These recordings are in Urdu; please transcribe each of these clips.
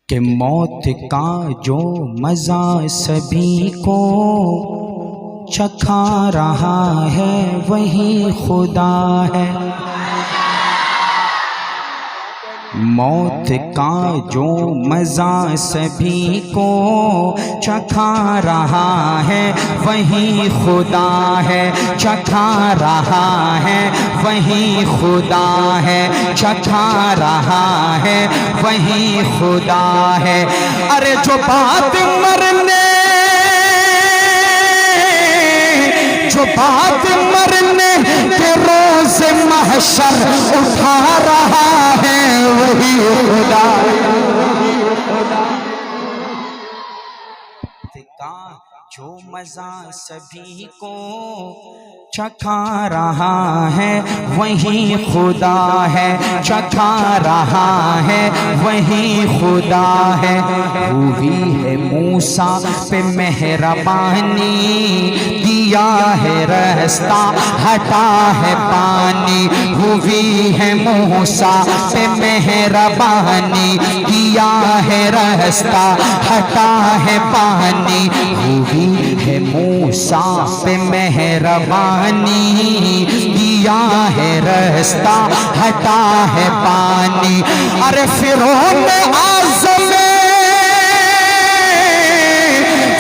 کہ موت کا جو مزہ سبھی کو چکھا رہا ہے وہی خدا ہے۔ موت کا جو مزہ سبھی کو چکھا رہا ہے وہی خدا ہے، چکھا رہا ہے وہی خدا ہے، چکھا رہا ہے وہی خدا ہے۔ ارے جو بات مرنے، جو بات مرنے کے روز محشر اٹھا رہا ہے وہی خدا کا جو مزہ سبھی کو چکھا رہا ہے وہی خدا ہے، چکھا رہا ہے وہی خدا ہے۔ ہوئی ہے موسیٰ پہ مہربانی، دیا ہے رستہ ہٹا ہے پانی۔ ہوئی ہے موسیٰ پہ مہربانی، دیا ہے رستہ ہٹا ہے پانی۔ ہوئی ہے موسیٰ پہ مہربانی، دیا ہے رستہ ہٹا ہے پانی۔ ارے فرعون اعظم،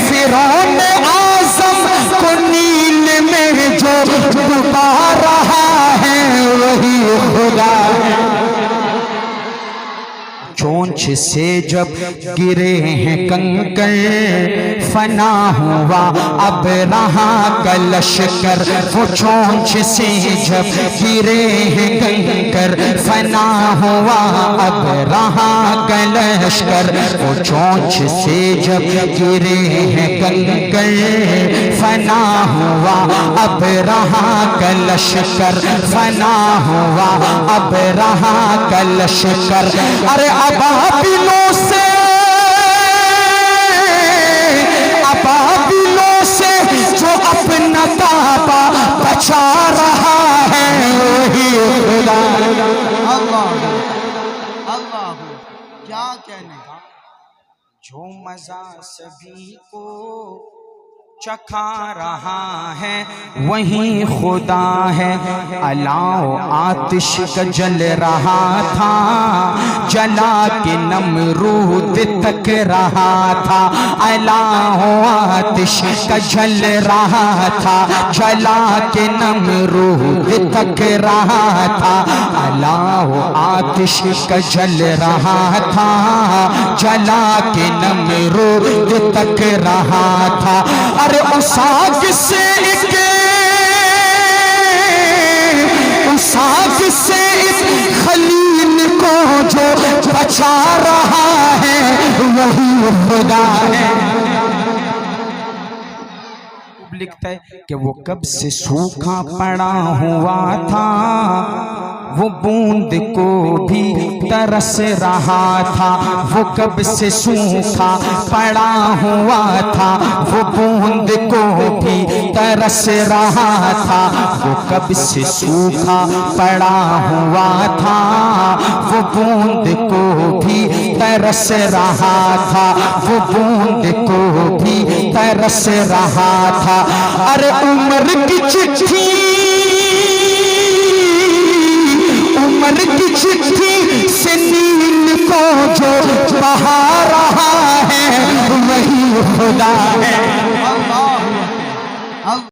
فرعون اعظم کو نیل میں جو ڈبا رہا ہے وہی خدا ہے۔ چونچ سے جب گرے ہیں کنکر فنا ہوا اب رہا کا لشکر۔ وہ چونچ سے جب گرے ہیں کنکر فنا ہوا اب رہا کا لشکر۔ وہ چونچ سے جب گرے ہیں کنکر فنا ہوا اب رہا کا لشکر، فنا ہوا اب رہا کا لشکر۔ ارے ابابیلوں سے، ابابیلوں سے جو اپنا کعبہ بچا رہا ہے وہی خدا۔ اللہ اللہ کیا کہنے کا، جو مزہ سبھی کو چکھا رہا ہے وہی خدا ہے۔ الاؤ آتش کا جل رہا تھا، جلا کے نمرود تک رہا تھا۔ الاؤ آتش کا جل رہا تھا، جلا کے نمرود تک رہا تھا۔ الاؤ آتش کا جل رہا تھا، جلا کے نمرود تک رہا تھا۔ ارے اس آگ سے ایک، اس آگ سے ایک خلیل کو جو بچا رہا ہے وہی خدا ہے۔ لکھتا ہے کہ وہ کب سے سوکھا پڑا ہوا تھا، وہ بوند کو بھی ترس رہا تھا۔ وہ کب سے سوکھا پڑا ہوا تھا، وہ بوند کو بھی ترس رہا تھا۔ وہ کب سے سوکھا پڑا ہوا تھا، وہ بوند کو بھی ترس رہا تھا، وہ بوند کو بھی ترس رہا تھا۔ ارے عمر کی چٹھی، عمر کی چٹھی سے نیل کو جو بہا رہا ہے وہی خدا ہے۔